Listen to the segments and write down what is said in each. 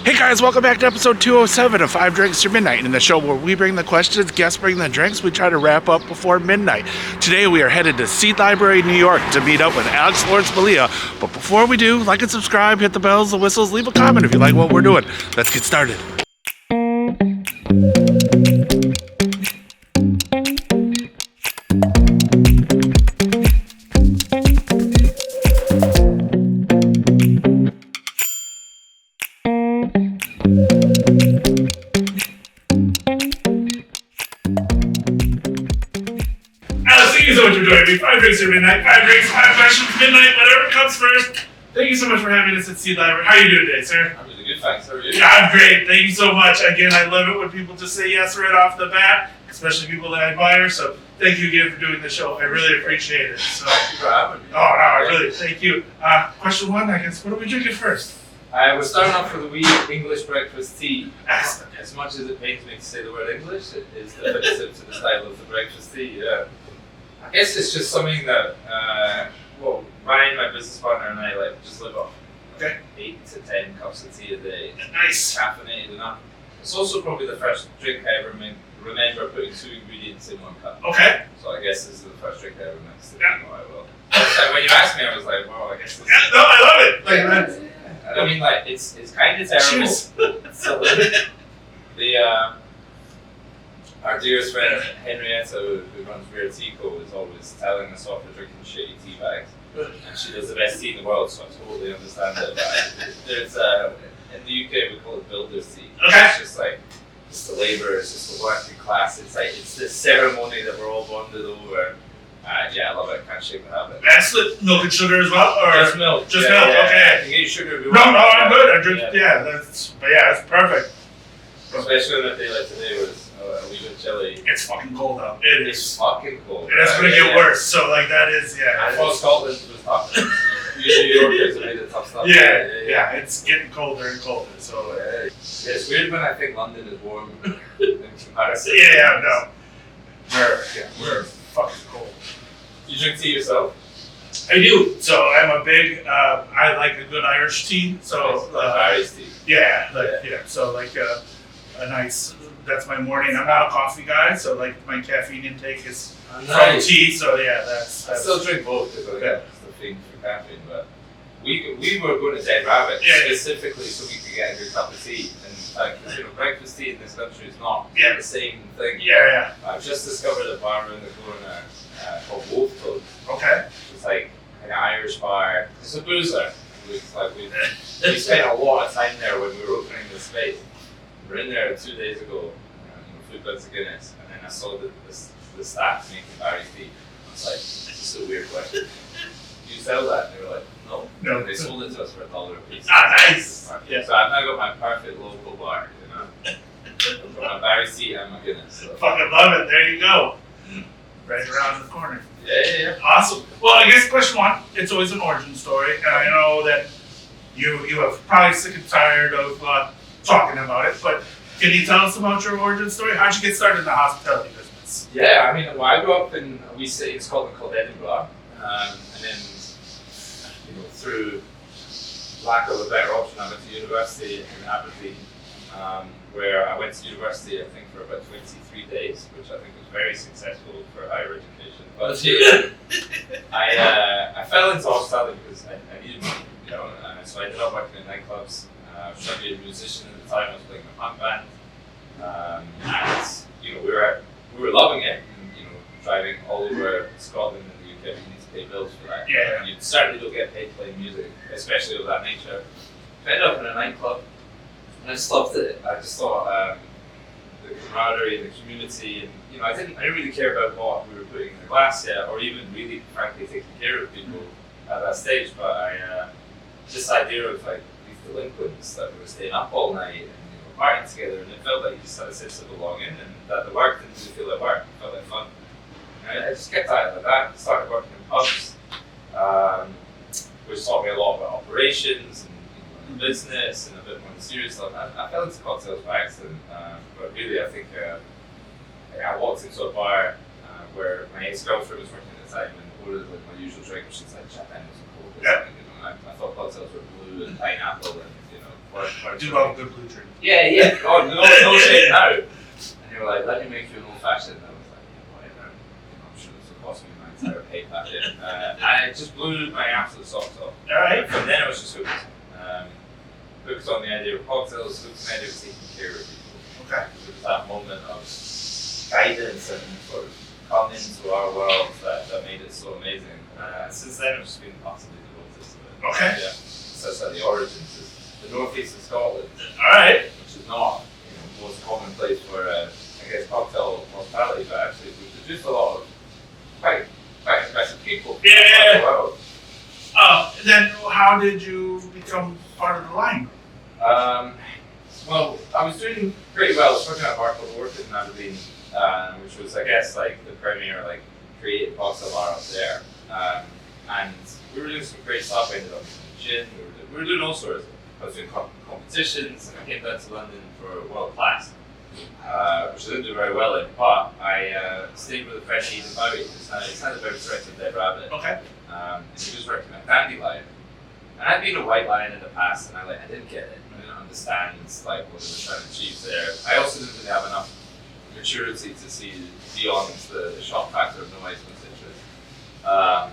Hey guys, welcome back to episode 207 of 5 Drinks to Midnight. In the show where we bring the questions, guests bring the drinks, we try to wrap up before midnight. Today we are headed to Seed Library New York to meet up with Alex Lawrence Milia. But before we do, like and subscribe, hit the bells, the whistles, leave a comment if you like what we're doing. Let's get started. Thank you so much for joining me. 5 drinks at midnight, 5 drinks, 5 questions, midnight, whatever comes first. Thank you so much for having us at Seed Library. How are you doing today, sir? I'm really good, thanks. How are you? Yeah, I'm great. Thank you so much. Again, I love it when people just say yes right off the bat, especially people that I admire. So thank you again for doing the show. I really appreciate it. So, Thank you for having me. oh, no, I really, thank you. Question one, I guess, what are we drinking first? We're starting off with a wee English breakfast tea. Excellent. As much as it pains me to say the word English, it is definitive to the style of the breakfast tea. I guess it's just something that, Ryan, my business partner, and I just live off. Okay. 8 to 10 cups of tea a day. Nice. Caffeinated enough. It's also probably the first drink I ever remember putting 2 ingredients in 1 cup. Okay. So I guess this is the first drink I ever mixed. Yeah. I will. When you asked me, I was like, wow, I guess this Yeah, no, I love it. I mean, it's kind of terrible. Cheers. So, our dearest friend Henrietta, who runs Rare Tea Co, is always telling us off for drinking shitty tea bags, and she does the best tea in the world, so I totally understand it. But there's in the UK we call it builder's tea. Okay. It's just it's the labourers, it's the working class. It's this ceremony that we're all bonded over. Yeah, I love it. Can't shake the habit. That's with milk and sugar as well, or Just milk. Just Yeah, milk. yeah. Okay. I can get you sugar if you No, want. I'm good. I drink. Yeah, that's perfect. Especially on a day like today where it's a wee bit chilly. It's fucking cold out. It It's is. fucking cold. And it's gonna get worse. So that is I it thought is. Scotland was tough. Usually Yorkers have made it tough stuff. Yeah, it's getting colder and colder. So Yeah, it's weird when I think London is warm in comparison. no, we're fucking cold. You drink tea yourself? I do. So I'm a big. I like a good Irish tea. So Irish tea. So a nice. That's my morning. I'm not a coffee guy, so my caffeine intake is from tea. So that's. I still drink both because I got the thing for caffeine, but we were going to Dead Rabbit specifically so we could get a good cup of tea. And breakfast tea in this country is not the same thing. Yeah. I've just discovered a bar around the corner called Wolf Club. Okay. It's like an Irish bar. It's a boozer. We spent a lot of time there when we were opening the space. We were in there 2 days ago, food beds of Guinness, and then I saw the staff making Barry's tea. I was like, this is a weird question. Do you sell that? And they were like, no. No. They sold it to us for $1 a piece. Ah, nice. Yeah. So I've now got my perfect local bar, I've got my Barry's tea and my Guinness. So. Fucking love it. There you go. Right around the corner. Yeah. Awesome. Well, I guess question one, it's always an origin story, and I know that you have probably sick and tired of talking about it, but can you tell us about your origin story? How'd you get started in the hospitality business? Yeah, I mean, well, I grew up in a wee city in Scotland called Edinburgh, and then, through lack of a better option, I went to university in Aberdeen, where I went to university, I think, for about 23 days, which I think was very successful for higher education. But I fell into hospitality because I needed money, so I ended up working in nightclubs. I was trying to be a musician at the time. I was playing in a punk band, and we were loving it. And, driving all over Scotland and the UK, you need to pay bills for that. Yeah. And you certainly don't get paid playing music, especially of that nature. I ended up in a nightclub, and I just loved it. I just thought the camaraderie, the community, and I didn't really care about what we were putting in the glass yet, or even really, frankly, taking care of people at that stage. But this idea of these delinquents that were staying up all night and partying together, and it felt like you just had a sense of belonging, and that the work didn't really feel like work, it felt like fun. And I just kept at it like that. Started working in pubs, which taught me a lot about operations and business and a bit more serious stuff. I fell into cocktails by accident, but really I think I walked into a bar where my ex-girlfriend was working at the time and ordered my usual drink, which is Jack Daniels and Coke. Yeah. I thought cocktails were blue and pineapple and I do love a good blue drink. Yeah. Oh, no shade now. And they were like, let me make you an old fashioned. And I was like, yeah, whatever. I'm sure this will cost me my entire pay packet. And it just blew my absolute socks off. Alright. From then I was just hooked. Hooked on the idea of cocktails, hooked on the idea of taking care of people. Okay. It was that moment of guidance and sort of come into our world that made it so amazing. Since then, I've just been utterly devoted to it. Okay. Yeah. Such that the origins is the northeast of Scotland. Alright. Which is not the most common place for, I guess, cocktail hospitality, but actually we produced a lot of quite impressive people. Yeah. The world. Then how did you become part of the line? Well, I was doing pretty well. I was working at a bar called Orchid in Aberdeen, which was, I guess, like the premier, like, creative cocktail bar up there. And we were doing some great stuff. I ended up in gin. We were doing all sorts. I was doing competitions, and I came down to London for World Class, which I didn't do very well in. But I stayed with a friend, Aidan Bowie, who sounded very directed Dead Rabbit. Okay. And he was working at Dandelion. And I'd been a white lion in the past, and I didn't get it. I didn't understand like what they were trying to achieve there. I also didn't really have enough maturity to see beyond the shock factor of no ice when citrus. And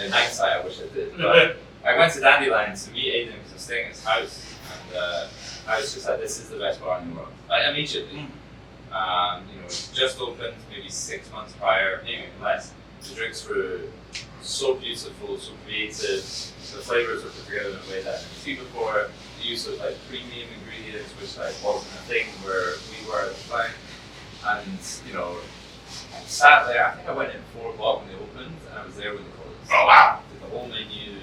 in hindsight, I wish I did. But I went to Dandelion to meet Aidan because I was staying at his house, and I was just like, "This is the best bar in the world." Like, immediately, just opened maybe 6 months prior, maybe even less. The drinks were so beautiful, so creative. The flavors were put together in a way that I've never seen before. The use of like premium ingredients, which like wasn't a thing where we were at the time. And I sat there. I think I went in 4 o'clock when they opened, and I was there when they closed. Oh wow! Did the whole menu.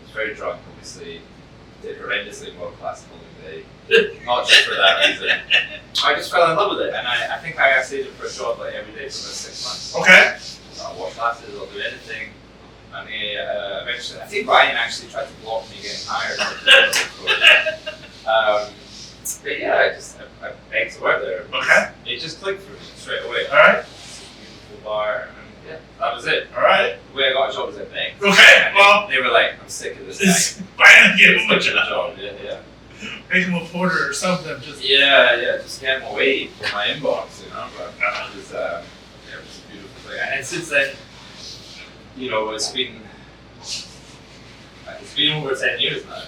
Was very drunk, obviously. Did horrendously world class the following day. Not just for that reason. I just fell in love with it, and I think I asked Aidan for a job like every day for about 6 months. Okay. I'll wash glasses, I'll do anything. And eventually, I think Ryan actually tried to block me getting hired. But yeah, I begged to work there. Okay. It just clicked for me straight away. Alright. Beautiful bar, and yeah, that was it. Alright. The way I got a job was I begged. Okay, And well. they were like, I'm sick of this guy. Finally give him a Sick of the job. job. Yeah. Make him a porter or something. Just Just get him away from my inbox, But it was a beautiful thing. And since then, it's been over 10 years now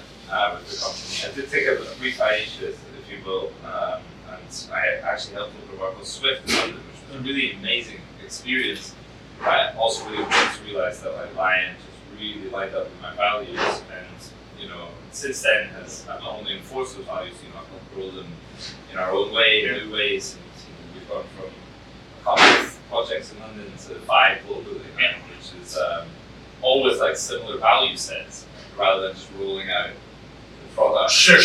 with the company. I did take a brief hiatus, if you will, and I actually helped with a work called Swift in London, which was a really amazing experience. But also really important to realize that like Lion just really lined up with my values, and since then I've not only enforced those values, I've helped grow them in our own way, in new ways, and we've gone from a couple of projects in London to 5 globally, which is always like similar value sets rather than just rolling out the product. Sure.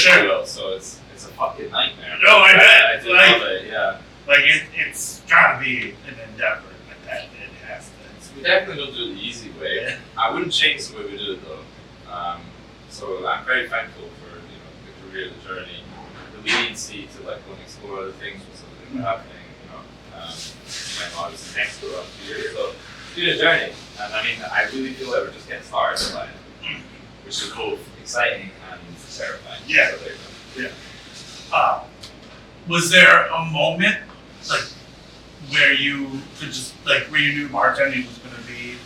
So it's a fucking nightmare. No, I bet. I do love it, yeah. Like it's gotta be an endeavor like that. It has to. We definitely don't do it the easy way. Yeah. I wouldn't change the way we do it though. So I'm very thankful for the career, the journey, the leniency to like go and explore other things when something happening. I was next to around 2 years, so it's been a journey. And I mean, I really feel like we're just getting started, which is both exciting and terrifying. Yeah. So there you go. Yeah. Was there a moment like where you could just where you knew bartending was going to be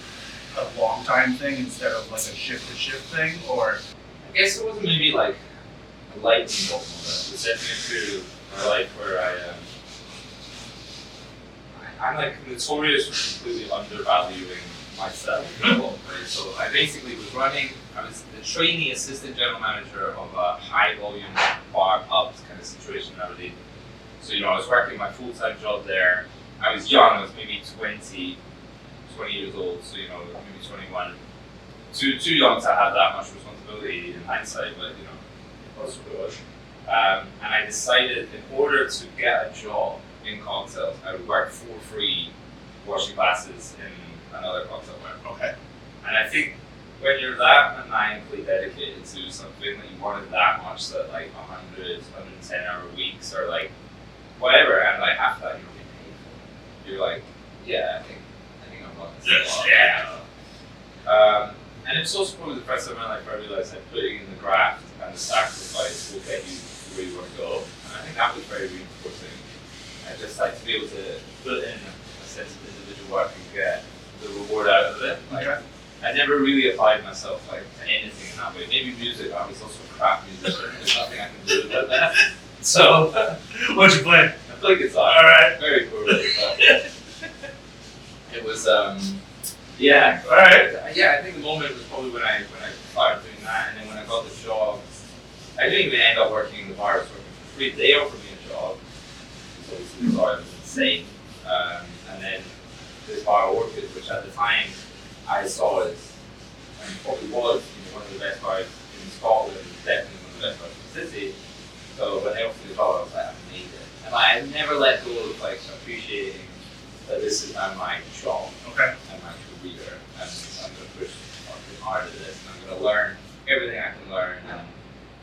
a long time thing instead of like a shift to shift thing, or? I guess it wasn't maybe like a lightning bolt moment. It was definitely into my life where I'm like notorious for completely undervaluing myself in a lot of ways. So I basically I was the trainee assistant general manager of a high volume bar pub kind of situation in Aberdeen. So I was working my full-time job there. I was young, I was maybe 20 years old, so maybe 21. Too young to have that much responsibility in hindsight, but it was what it was. And I decided in order to get a job in cocktails, I would work for free washing glasses in another cocktail bar. Okay. And I think when you're that maniacally dedicated to something that you wanted that much that like 100, 110 hour weeks or like whatever, and like after that you don't get paid for it. You're like, yeah, I think I'm on this. Yeah. And it's also probably the first time in my life where I realized that putting in the graft and and the sacrifice will get you where you want to go. And I think that was very reinforcing. I just like to be able to put in a sense of individual work and get the reward out of it. Like, I never really applied myself like to anything in that way. Maybe music, I was also a crap musician. There's nothing I can do about that. So, What'd you play? I play guitar. All right. Very cool guitar. It was, yeah. All right. Yeah, I think the moment was probably when I started doing that, and then when I got the job, I didn't even end up working in the bar. I was working for free. They offered me a job. Obviously, the bar was insane. And then this bar Orchid, which at the time I saw as, and probably was, one of the best bars in Scotland, definitely one of the best bars in the city. So when they offered me the job, I was like, I made it. And like, I never let go of like appreciating that this is now my job and my career, and I'm going to push fucking hard at this, and I'm going to learn everything I can learn. And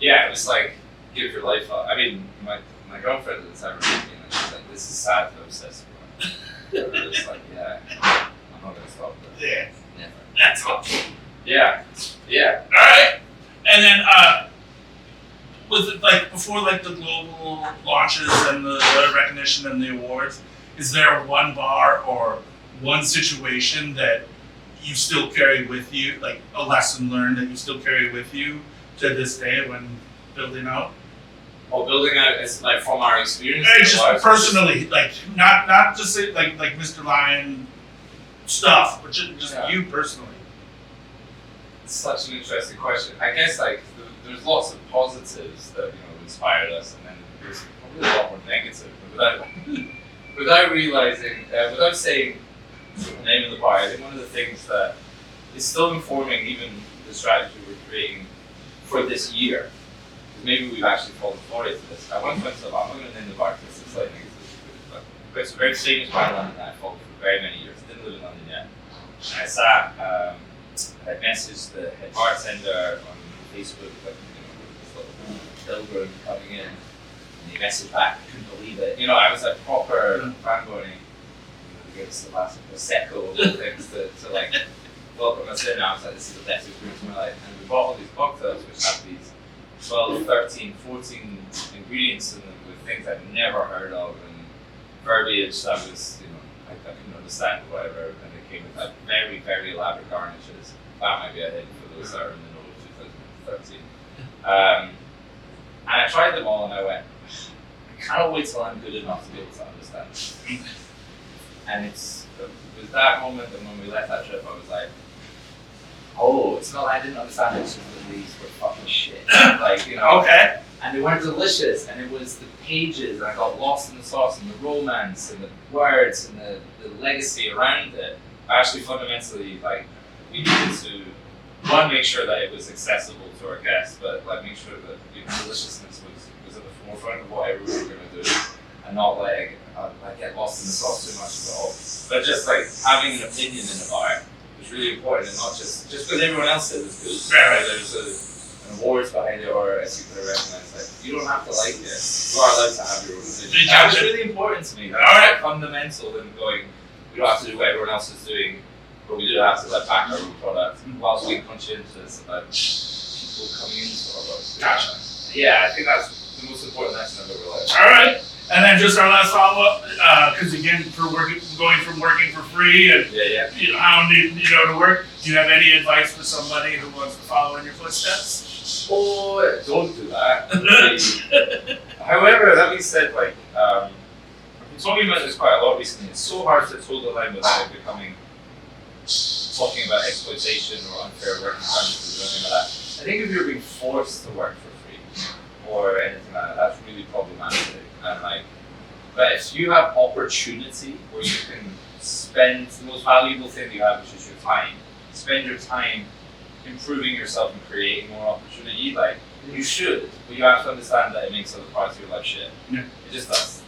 yeah, it was like, give your life up. I mean, my girlfriend at the time reminded me, and she's like, this is sad to obsess about. I was like, yeah, I'm not going to stop this. Yeah. Never. That's awesome. Yeah. Yeah. All right. And then, was it like before like the global launches and the recognition and the awards, is there one bar or one situation that you still carry with you, like a lesson learned that you still carry with you to this day when building out? Well, building out is like from our experience. It's just personally, like not just say like Mr. Lyan stuff, but just you personally. It's such an interesting question. I guess like there's lots of positives that inspired us, and then there's probably a lot more negative. But without realizing, without saying the name of the bar, I think one of the things that is still informing even the strategy we're creating for this year, because maybe we've actually fallen foray to this. I once went to, I'm not going to name the bar because it's slightly negative, but it's a very famous bar in London that I followed for very many years. Didn't live in London yet. And I sat, I messaged the head bartender on Facebook, like, this little pilgrim coming in, and he messaged back, I couldn't believe it. I was like proper fanboying. He gave us the last Prosecco things to like welcome us in. I was like, this is the best experience of my life. And we bought all these cocktails which have these 12, 13, 14 ingredients in them with things I've never heard of and verbiage that was, I couldn't understand or whatever. And they came with like very, very elaborate garnishes. That might be a hint for those that are in the know of 2013. And I tried them all and I went, I cannot wait till I'm good enough to be able to understand this. And it was that moment that when we left that trip, I was like, oh, it's not that I didn't understand it, it's just that these were fucking shit. Okay. And they weren't delicious, and it was the pages, and I got lost in the sauce, and the romance, and the words, and the legacy around it. Actually, fundamentally, we needed to, one, make sure that it was accessible to our guests, but make sure that deliciousness was at the forefront of whatever we were going to do, and not get lost in the sauce too much at all. But just having an opinion in the bar was really important, and not just because everyone else said it was good. Right. There's an awards behind it, or as you could recognize, you don't have to like it. You are allowed to have your own opinion. That was really important to me. That's fundamental in going. We don't have to do what everyone else is doing, but we do have to back our own product whilst being conscientious about people coming into our work. Gotcha. Yeah, I think that's the most important lesson I've ever learned. All right. And then just our last follow-up, because again, going from working for free and hounding, to work, do you have any advice for somebody who wants to follow in your footsteps? Oh, don't do that. However, that being said, I've been talking about this quite a lot recently. It's so hard to toe the line without it becoming talking about exploitation or unfair working practices or anything like that. I think if you're being forced to work for free or anything like that, that's really problematic. And but if you have opportunity where you can spend the most valuable thing you have, which is your time, spend your time improving yourself and creating more opportunity, you should, but you have to understand that it makes other parts of your life shit. Yeah. It just does.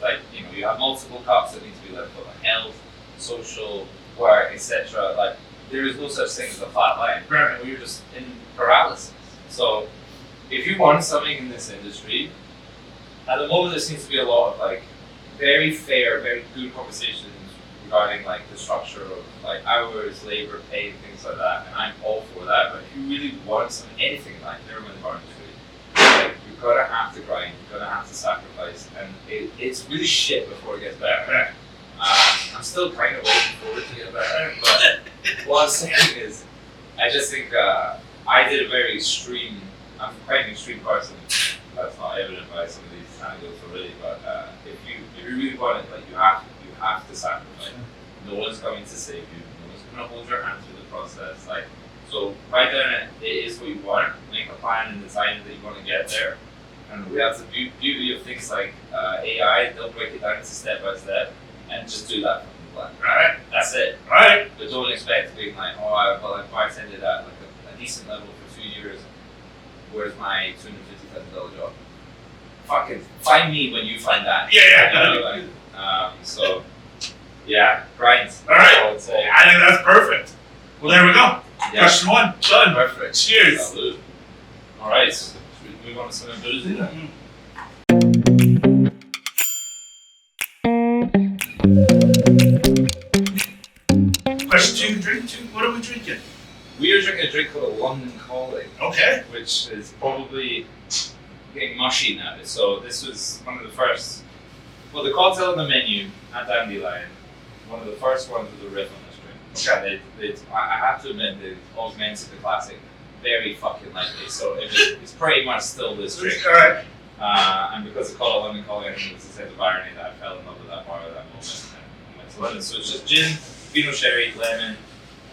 You have multiple cups that need to be left for health, social, work, etc. There is no such thing as a flat line. Right. You're just in paralysis. So if you want something in this industry, at the moment there seems to be a lot of very fair, very good conversations regarding the structure of hours, labor, pay, things like that, and I'm all for that. But if you really want something, anything never mind the bar industry, gonna have to grind, you're gonna have to sacrifice, and it's really shit before it gets better. I'm still kind of waiting forward to get better, but what I'm saying is, I just think I did a very extreme. I'm quite an extreme person. That's not evident by some of these anecdotes already, but if you really want it, like you have to sacrifice. No one's coming to save you. No one's going to hold your hand through the process. Like, so write down it is what you want. Make a plan and design that you want to get there. And we have the beauty of things like AI. They'll break it down to step by step, and just do that from the plan. Right. That's it. Right. But don't expect to be like, oh, I bartended at like a decent level for 2 years. Where's my $250,000 job? Fucking find me when you find that. Yeah. You know, like, so, yeah, grind. All right. I would say. I think that's perfect. Well, there we go. Yeah. Question 1 done. Perfect. Cheers. Salute. All right. So should we move on to something boozy then? Question 2, drink 2. What are we drinking? We are drinking a drink called a London Calling, Okay. which is probably getting mushy now. So this was one of the first. Well, the cocktail on the menu at Dandelion, one of the first ones with a riff on this drink. Okay. I have to admit, they augmented the classic very fucking lightly. So it's pretty much still this drink. All right. And because it's called a London Calling, I think it's a sense of irony that I fell in love with that bar at that moment and went to London. So it's just gin, Pinot Sherry, lemon,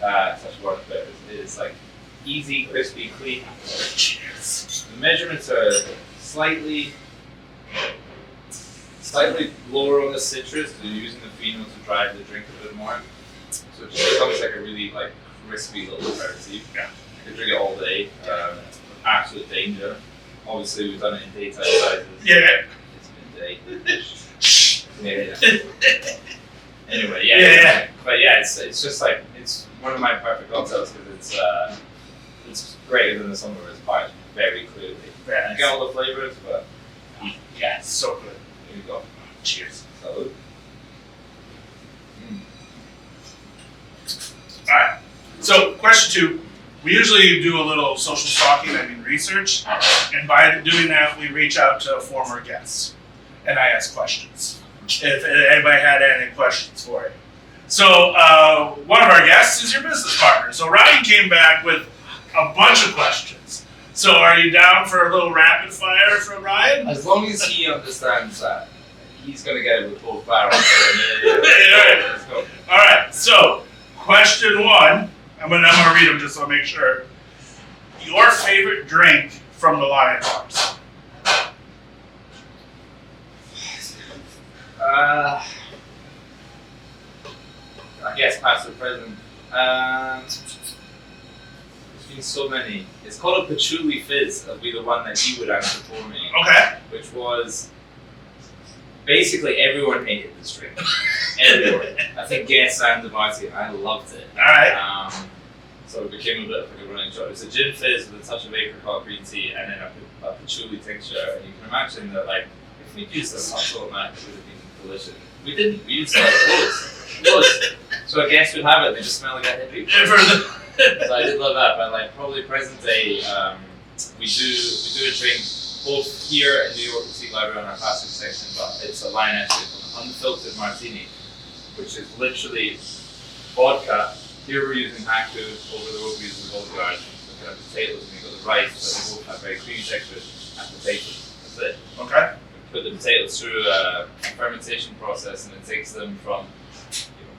such work, but it's like easy, crispy, clean. Cheers. The measurements are slightly lower on the citrus, so you're using the Pinot to drive the drink a bit more. So it just becomes like a really like crispy little aperitif. Yeah. I could drink it all day. Absolute danger. Obviously, we've done it in daytime sizes. Yeah. It's midday. Yeah. Anyway, yeah. Yeah. But yeah, it's just like it's one of my perfect cocktails because it's greater than the summer is part very clearly. Yeah. You get all the flavors, but Yeah, it's so good. here you go. Cheers. Salud. All right. So, question 2. We usually do a little social stalking, research, and by doing that, we reach out to former guests, and I ask questions. If anybody had any questions for you. So, one of our guests is your business partner. So, Ryan came back with a bunch of questions. So, are you down for a little rapid fire from Ryan? As long as he understands that, he's gonna get it with both barrels. Let's go. All right. So, question 1. I'm gonna read them just so I make sure. Your favorite drink from the Lion Bars? I guess past or present. There's been so many. It's called a patchouli fizz. That'll be the one that he would answer for me. Okay. Which was basically everyone hated this drink. Everyone. I think guests and the party. I loved it. All right. So it became a bit of like a running joke. It's a gin fizz with a touch of apricot green tea and then a patchouli tincture. And you can imagine that like if we used a subtle amount, it would have been delicious. We didn't. We used like loads. So I guess we'd have it. They just smell like a hippie. So I did love that. But like probably present day, we do a drink both here in New York at Seed Library on our classic section, but it's a line actually called an unfiltered martini, which is literally vodka. Here we're using haku, over the road we're using Volgard. So kind of potatoes, and you've got the rice, but they both have very creamy textures, and potatoes. That's it. Okay. We put the potatoes through a fermentation process, and it takes them from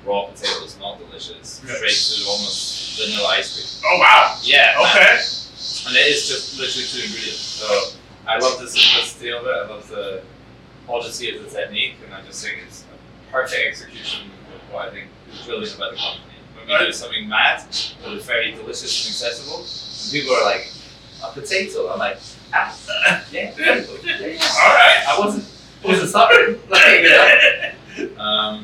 raw potatoes, not delicious, straight to almost vanilla ice cream. Oh wow. Yeah. Okay. And it is just literally 2 ingredients. So I love the simplicity of it. I love the oddity of the technique, and I just think it's a perfect execution of what I think is brilliant about the company. When we do something mad, but it's very delicious and accessible, and people are like, a potato. I'm like, yeah, potato. Yeah. All right. I wasn't stubborn. Like, yeah. All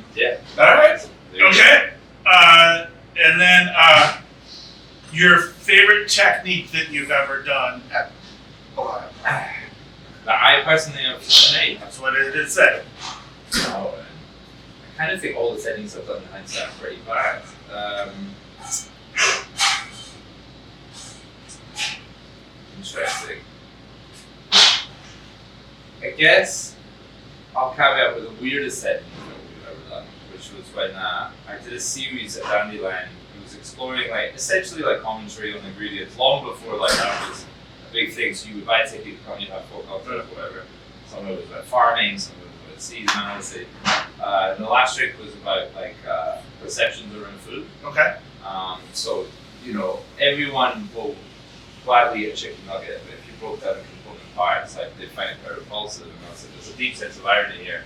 right. There you Okay. And then your favorite technique that you've ever done at Ohio. Now, I personally have made. That's what it said. I kind of think all the techniques I've done in hindsight are pretty bad. Interesting. I guess I'll caveat with the weirdest setting that we've ever done, which was when I did a series at Dandelion. It was exploring essentially commentary on ingredients long before that was a big thing. So you would buy a ticket, you come, you have folk culture, whatever. Some of it was about farming, some of it was about seeds analysis. And the last drink was about perceptions around food. Okay. So everyone will gladly eat a chicken nugget, but if you broke down the component parts, they find it quite repulsive. And also, there's a deep sense of irony here.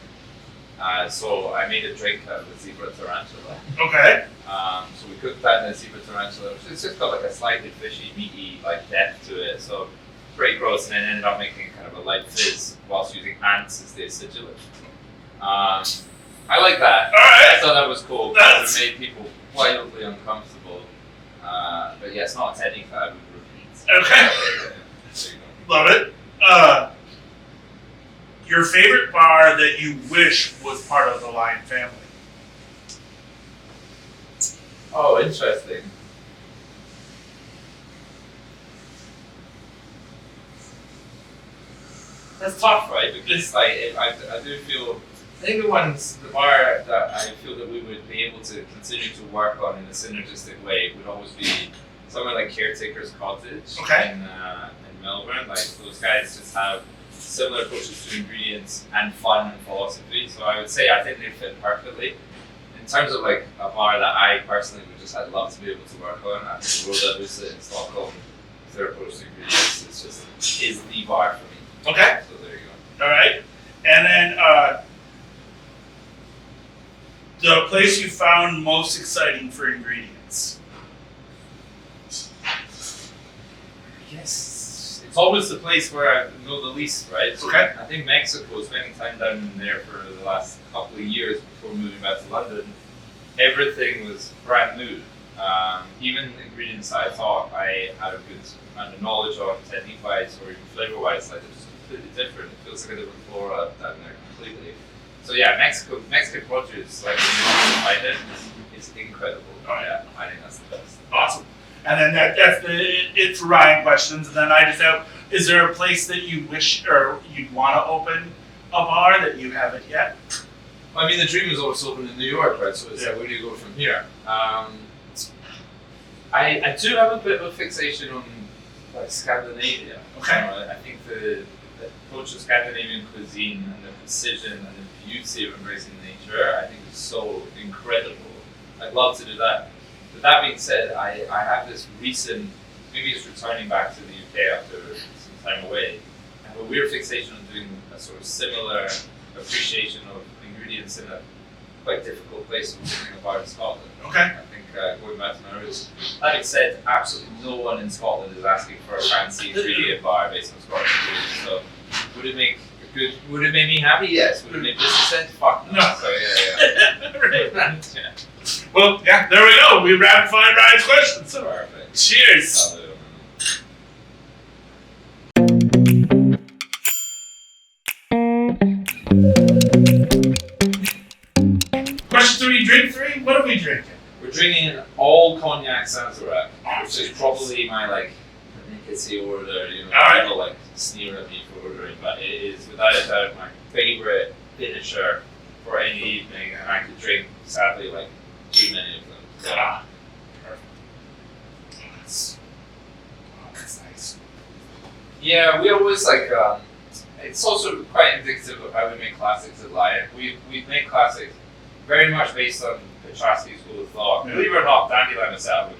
So I made a drink out of the zebra tarantula. Okay. So we cooked that in the zebra tarantula, which it's just got a slightly fishy, meaty depth to it. So pretty gross, and then ended up making kind of a light fizz whilst using ants as the acidulate. I like that. All right. I thought that was cool. It made people wildly uncomfortable. But yeah, it's not a technique that I would repeat. Okay. So, Love it. Your favorite bar that you wish was part of the Lyan family? Oh, interesting. That's tough, right? Because I do feel, I think the bar that I feel that we would be able to continue to work on in a synergistic way would always be somewhere like Caretaker's Cottage in Melbourne. Those guys just have similar approaches to ingredients and fun and philosophy. So I would say I think they fit perfectly. In terms of a bar that I personally would just love to be able to work on, I think Roda Husa in Stockholm, their approach to ingredients is the bar for me. Okay. So there you go. All right. And then the place you found most exciting for ingredients? Yes. It's always the place where I know the least, right? So Okay. I think Mexico, spending time down there for the last couple of years before moving back to London, everything was brand new. Even ingredients that I thought I had a good amount of knowledge on, technique-wise or even flavor-wise, they're just completely different. It feels like a different flora down there completely. So yeah, Mexican produce, when you find it, is incredible. Oh yeah, I think that's the best. Awesome. And then that's it's Ryan questions. And then I just have, is there a place that you wish or you'd want to open a bar that you haven't yet? I mean, the dream is always open in New York, right? So it's where do you go from here? I do have a bit of a fixation on Scandinavia. Okay. I think the approach of Scandinavian cuisine and the precision and the beauty of embracing nature, I think is so incredible. I'd love to do that. But that being said, I have this recent, maybe it's returning back to the UK after some time away, I have a weird fixation on doing a sort of similar appreciation of ingredients in a quite difficult place of opening a bar in Scotland. Okay. I think going back to my roots. That being said, absolutely no one in Scotland is asking for a fancy ingredient bar based on Scottish ingredients. So would it make me happy? Yes. Would it make business sense? Fuck no. So yeah. Yeah. Well, yeah, there we go. We rapid fire Ryan's questions. Perfect. Cheers. Question 3, drink 3. What are we drinking? We're drinking an all cognac Sazerac, which is probably my nickety order. People sneer at me for ordering, but it is without a doubt my favorite finisher for any evening, and I could drink sadly too many of them. So. Perfect. That's nice. Yeah, we always it's also quite indicative of how we make classics at Lyan. We make classics very much based on Petrasky's school of thought. Yeah. Believe it or not, Dandelion itself is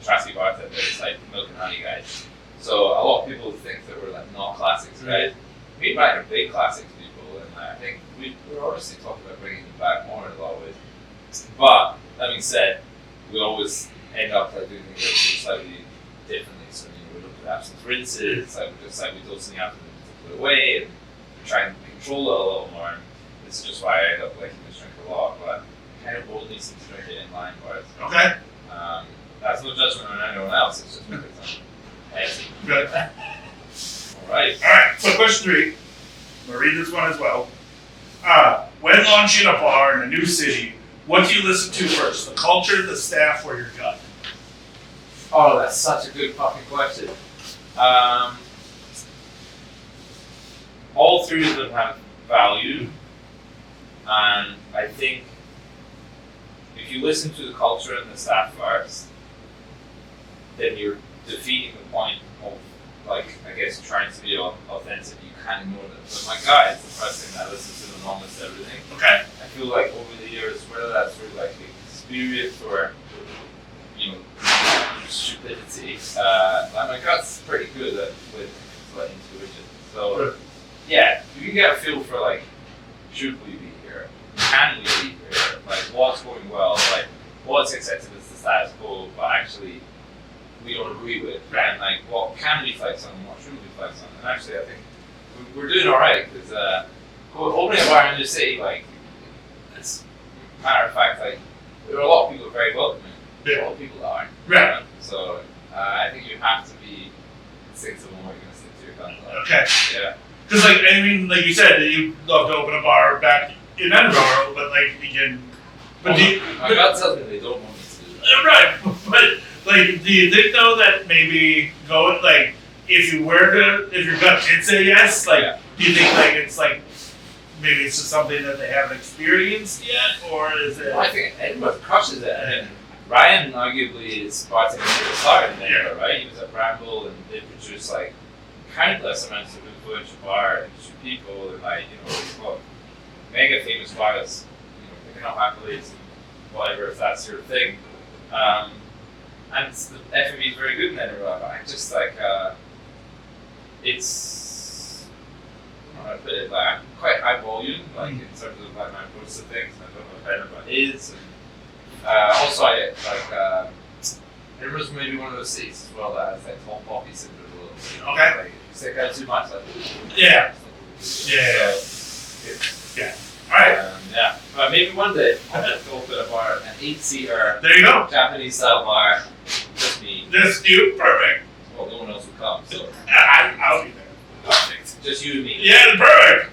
Petrasky Bartender. It's milk and honey guys. So a lot of people think that we're not classics guys. We might have big classics people, and I think we're honestly talking about bringing them back more in a lot of ways. But that being said, we always end up doing things slightly differently. So we look at absence rinses, we dose in the absence in a particular way, and try and control it a little more. And this is just why I end up liking this drink a lot. But I kind of only seem to drink it in Lyan bars. Okay. That's no judgment on anyone else. It's just because I'm heavy. Good. All right. So question 3. I'm gonna read this one as well. When launching a bar in a new city, what do you listen to first? The culture, the staff, or your gut? Oh, that's such a good fucking question. All all three of them have value, and I think if you listen to the culture and the staff first, then you're defeating the point of, like, I guess, trying to be authentic. You can't ignore them. But my guys, the first thing that I listen to them almost everything. Okay. I feel like over the years, whether that's through like experience or, you know, stupidity, like my gut's pretty good at with like intuition. So yeah, you can get a feel for like, should we be here? Can we be here? Like, what's going well? Like, what's accepted as the status quo, but actually we don't agree with, and like, what can we flex on and what shouldn't we flex on? And actually, I think we're doing all right, because opening a bar in the city, like, it's a matter of fact, like, there are a lot of people who are very welcoming. A lot of people that aren't. Right. So I think you have to be instinctive on what you're going to stick to your guns on. Okay. Yeah. Because, like, I mean, like you said, you love to open a bar back in Edinburgh, but like you can. But My gut tells me they don't want me to do that. Right, but like, do you think though that maybe going like if your gut did say yes, like, do you think like it's like maybe it's just something that they haven't experienced yet, or is it? Well, I think Edinburgh crushes it, and Ryan arguably is Bartending Do started in Edinburgh, right? He was at Bramble, and they produced like countless amounts of influential bar industry people, and like, you know, he's got mega famous bars, you know, picking up accolades and whatever, if that's your thing. And the F&B is very good in Edinburgh, but I just like, it's, I don't know how to put it, like, I'm quite high volume, like in terms of like my approach to things. I don't know if Edinburgh is. And, also, Edinburgh's maybe one of those cities as well that has like tall poppy syndrome a little bit. You know? Okay. Like, you stick out too much, like, Yeah. Yeah. So, yeah. All right. Yeah. But maybe one day I'll just go open a bar, an 8-seater There you go. Japanese style bar, just me. Just you, perfect. Well, no one else will come, so I'll be there. perfect. Just you and me. Yeah, perfect.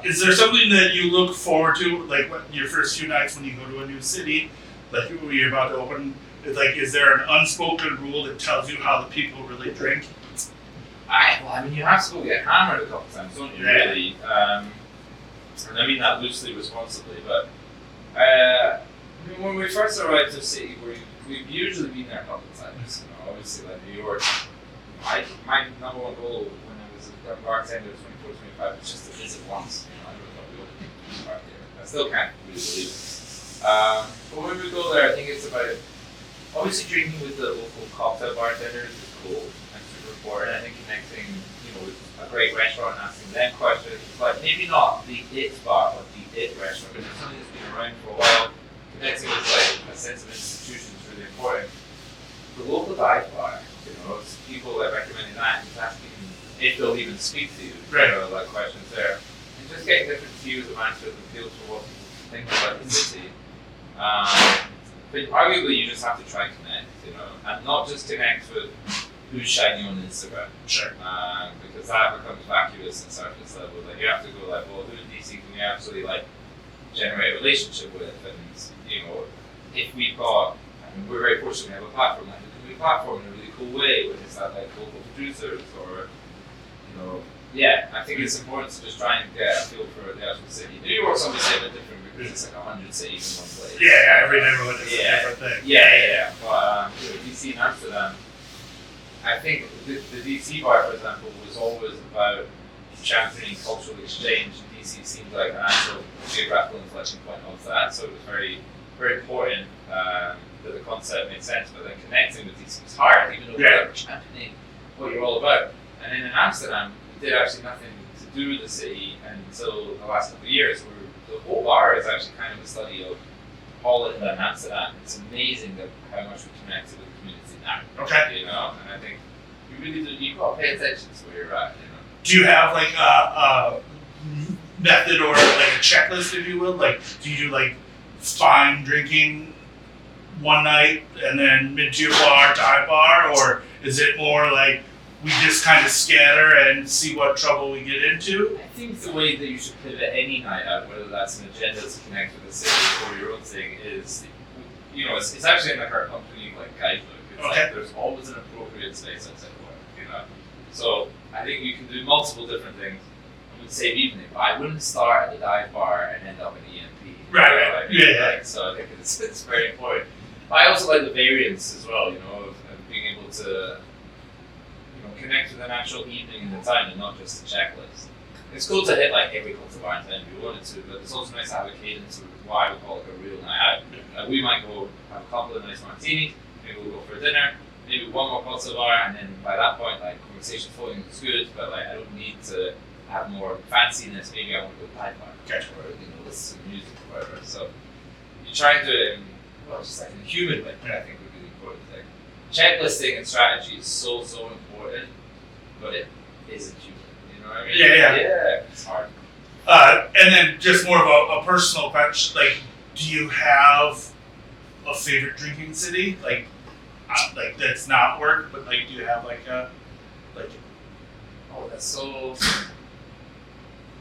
Is there something that you look forward to, like your first few nights when you go to a new city, like when you're about to open? Like, is there an unspoken rule that tells you how the people really drink? I mean, you have to go get hammered a couple times, don't you? Yeah. Really. And I mean that loosely, responsibly, but I mean, when we first arrived to the city, we've usually been there a couple of times. You know, obviously, like New York, my number one goal when I was a bartender 24, 25 was just to visit once. You know, I never thought we opened a bar there. I still can't really believe it. But when we go there, I think it's about obviously drinking with the local cocktail bartenders is cool and super important. I think connecting, you know, with a great restaurant and asking them questions, like maybe not the it bar or the it restaurant, but it's something that's been around for a while. Connecting with like a sense of institution is really important. The local dive bar, you know, it's people that recommending that and just asking if they'll even speak to you, Right. you know, like questions there. And just getting different views of answers and feels for what people think about the city. But arguably you just have to try and connect, you know, and not just connect with who's shiny on Instagram. Sure. Because that becomes vacuous and surface level. Like, you have to go like, well, who in DC can we actually like generate a relationship with? And, you know, if we've got, I mean, we're very fortunate we have a platform, like, who can we platform in a really cool way, whether it's that like local producers or, you know, yeah, I think it's important to just try and get a feel for the actual city. New York's obviously a bit different because it's like 100 cities in one place. Yeah, every neighborhood is a different thing. Yeah. But you know, DC and Amsterdam, I think the DC bar, for example, was always about championing cultural exchange. DC seemed like an actual geographical inflection point of that, so it was very, very important that the concept made sense. But then connecting with DC was hard, even though we were championing what you're all about. And then in Amsterdam, we did actually nothing to do with the city until the last couple of years, where the whole bar is actually kind of a study of Holland and Amsterdam. It's amazing that how much we connected with the community now. Okay. You know, and I think you really do. You've got to pay attention to where you're at. You know. Do you have like a method or like a checklist, if you will? Like, do you do like fine drinking one night and then mid-tier bar, dive bar, or is it more like we just kind of scatter and see what trouble we get into? I think the way that you should pivot any night out, whether that's an agenda to connect with the city or your own thing, is, you know, it's actually in like our company like guidebook. It's like there's always an appropriate space outside work, you know. So I think you can do multiple different things. would save evening, but I wouldn't start at the dive bar and end up in EMP. Right. Yeah. So I think it's very important. But I also like the variance as well, of being able to, connect with an actual evening in the time and not just a checklist. It's cool to hit like every cultivar in time if you wanted to, but it's also nice to have a cadence of what I would call like a real night out. We might go have a couple of nice martinis, maybe we'll go for dinner, maybe one more cultivar, and then by that point, like conversation floating is good, but like I don't need to have more fanciness. Maybe I want to go dive bar, or listen to music or whatever. So you try to do it just like in a human way. I think would be the important thing. Checklisting and strategy is so important, but it isn't human. You know what I mean? Yeah, it's hard. And then just more of a personal question, like, do you have a favorite drinking city? Like that's not work, but like, do you have Oh, that's so.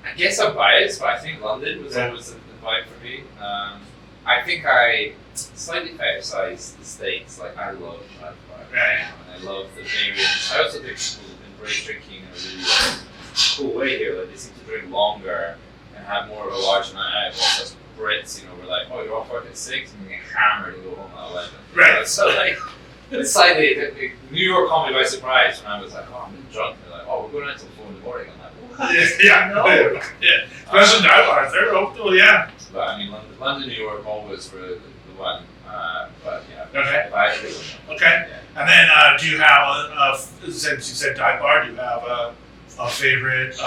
I guess I'm biased, but I think London was always the vibe for me. I think I slightly fetishize the States. Like, I love that vibe. Right. And I love the variance. I also think people embrace drinking in a really cool way here. Like, they seem to drink longer and have more of a large amount. I also Brits, we're like, oh, you're off work at 6 and you get hammered and go home at 11. Right. So, like, it's slightly, New York caught me by surprise when I was like, oh, I'm drunk. They're like, oh, we're going out till 4 in the morning. I'm like, what? Yeah. No. Yeah. Especially dive bars, they're open, yeah. But I mean, London, New York always were the one. But yeah. Okay. Okay. Yeah. And then, do you have since you said dive bar, do you have a favorite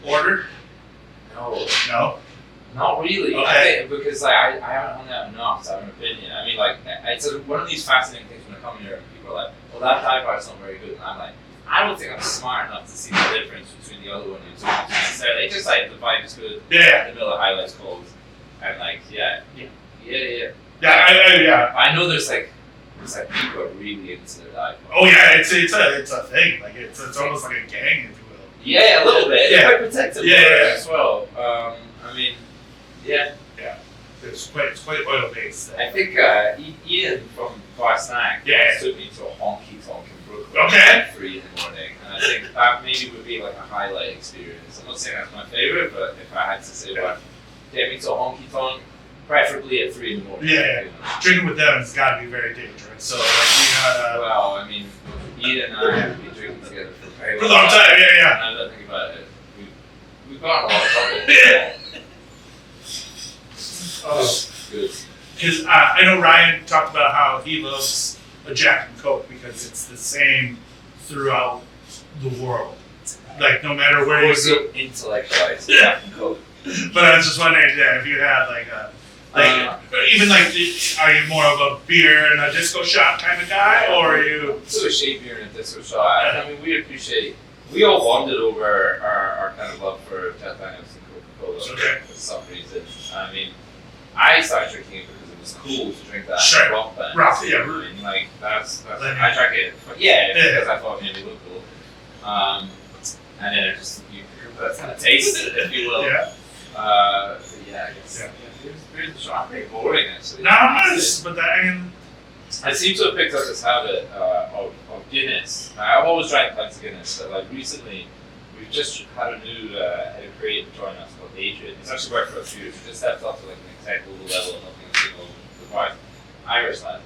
order? No. Not really. Okay. I think because I haven't hung out enough to have an opinion. I mean, like, it's one of these fascinating things when I come here and people are like, well, that dive bar is not very good. And I'm like, I don't think I'm smart enough to see the difference between the other one and the other necessarily. It's just like the vibe is good. Yeah. The Miller Highlight's cold. And like, yeah. Yeah. I know there's like people are really into their dive bar. Oh yeah, it's a thing. Like it's almost like a gang, if you will. Yeah, a little bit. Yeah. It's quite protective as well. I mean, yeah. It's quite oil based. I think Ian from Bar Snack took me to a honky tonk in Brooklyn at 3 in the morning, and I think that maybe would be like a highlight experience. I'm not saying that's my favorite, but if I had to say one, get me to a honky tonk, preferably at 3 in the morning. Yeah. Drinking with them has got to be very dangerous. So like well, I mean, Ian and I have been drinking together for a very long time. Yeah. And now that I think about it, we've got a lot of trouble. Yeah. Good. Because I know Ryan talked about how he loves a Jack and Coke because it's the same throughout the world. Like no matter where you go. Intellectualized. Yeah. Coke. But I was just wondering if you had even are you more of a beer and a disco shot kind of guy, or are you? So a shade beer and a disco shot. I mean, we all bonded over our kind of love for Jack Daniels and Coca-Cola for some reason. I mean, I started drinking it because it was cool to drink that rock band. Yeah. I mean, like that's I drank it, because I thought it made me look cool. And then it just that's kind of taste it, if you will. Yeah. I guess. Yeah. Beer's the shot. Pretty boring actually. Nice, but I seem to have picked up this habit of Guinness. I've always drank pints of Guinness, but like recently, we've just had a new head of creative join us called Adrian. He's actually worked for a few years. We just stepped up to like an executive level and nothing single the part. Irish lad.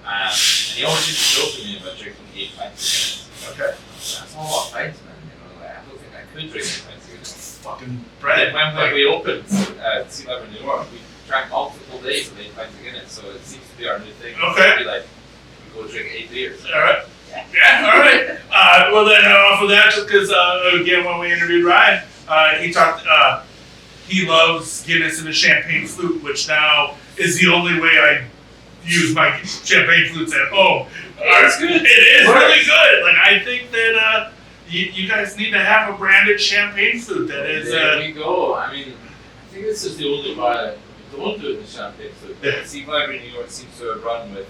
And he always used to joke to me about drinking 8 pints of Guinness. Okay. That's not a lot of pints, man. I don't think I could drink 8 pints of Guinness. Fucking bread. When we opened Seed Library New York, we drank multiple days of 8 pints of Guinness, so it seems to be our new thing. Okay. Be like, we go drink 8 beers. All right. Yeah, all right. Well, then off of that, just because, again, when we interviewed Ryan, he talked, he loves Guinness in a champagne flute, which now is the only way I use my champagne flutes at home. It's good. It is really good. Like, I think that you guys need to have a branded champagne flute that is... There we go. I mean, I think this is the only bar that we don't do it in champagne flute. Yeah. Seed Library New York seems to have run with...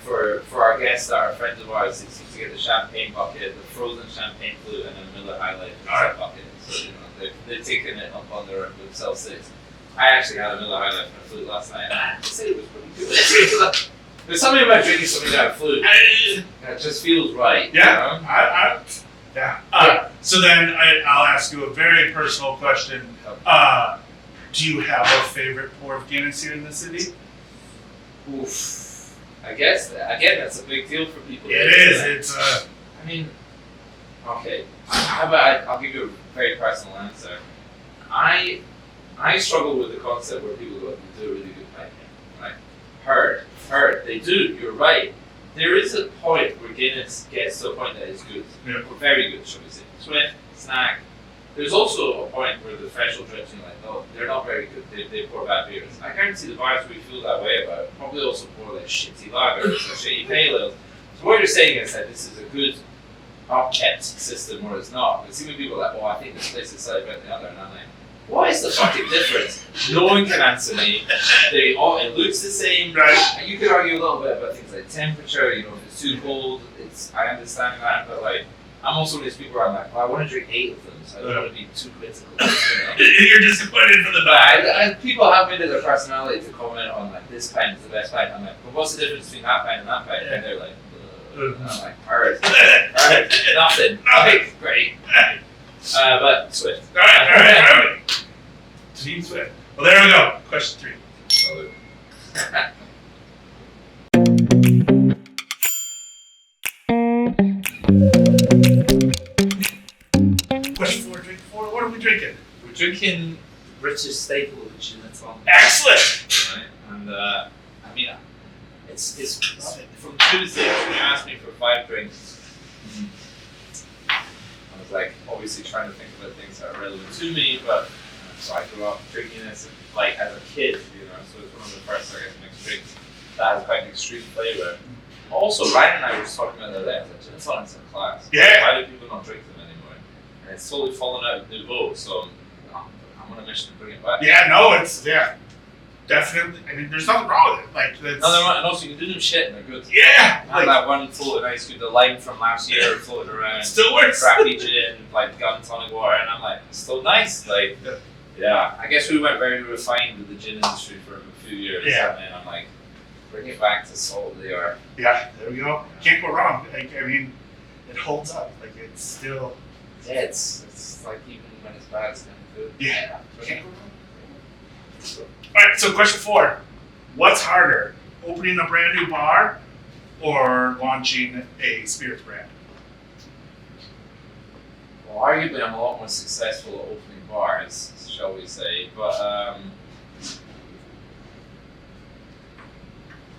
For our guests that are friends of ours, it seems to get the champagne bucket, the frozen champagne flute, and then the Miller Highlight bucket. So they've taken it up on themselves six. I actually had a Miller Highlight from a flute last night, and I have to say it was pretty good. There's something about drinking something out of flute that just feels right. Yeah. You know? Yeah. So then I'll ask you a very personal question. Do you have a favorite pour of Guinness here in the city? Oof. I guess, again, that's a big deal for people. It is. I mean, okay. How about I'll give you a very personal answer. I struggle with the concept where people go, you do a really good pint. Right? Heard. They do, you're right. There is a point where Guinness gets to a point that is good. Yeah. Or very good, shall we say. Swift, snack. There's also a point where the professional drinks, you're like, no, they're not very good. They pour bad beers. I guarantee the bars we feel that way about probably also pour like shitty lagers or shitty pale ales. So what you're saying is that this is a good, upkept system, or it's not. But see when people are like, oh, I think this place is slightly better than the other, and I'm like, what is the fucking difference? No one can answer me. It looks the same. Right. You could argue a little bit about things like temperature. If it's too cold, I understand that, but like. I'm also one of these people where I'm like, well, I want to drink 8 of them, so I don't want to be too critical. You're disappointed for the back. And people have made it their personality to comment on like, this pint is the best pint. I'm like, well, what's the difference between that pint and that pint? And they're like, and I'm like, alright, nothing. Okay, great. But Swift. Alright. Team Swift. Well, there we go. Question 3. Question 4, drink 4. What are we drinking? We're drinking British staple of gin and tonic. Excellent! Right? And I mean, it's from Tuesday when you asked me for 5 drinks. I was like, obviously trying to think about things that are relevant to me, but so I grew up drinking this like as a kid, so it's one of the first mixed drinks that has quite an extreme flavour. Also, Ryan and I were just talking about the other day. I was like, gin and tonic's in class. Yeah. Why do people not drink them anymore? And it's totally fallen out of nouveau, so I'm on a mission to bring it back. Yeah, no, it's, definitely. I mean, there's nothing wrong with it. Like, that's, No, they're not, and also you can do them shit and they're good. yeah! I had that one floating ice cube, the lime from last year floated around. It still works. Crappy gin, like gun tonic water, and I'm like, it's still nice. Like, yeah. I guess we went very refined with the gin industry for a few years. Yeah. And I'm like, bring it back to salt they are. Yeah, there we go. Can't go wrong. Like, I mean, it holds up. Like, it's still. Yeah, it's like even when it's bad, it's kind of good. Yeah. Can't go wrong. Alright, so question 4. What's harder, opening a brand new bar or launching a spirits brand? Well, arguably, I'm a lot more successful at opening bars, shall we say, but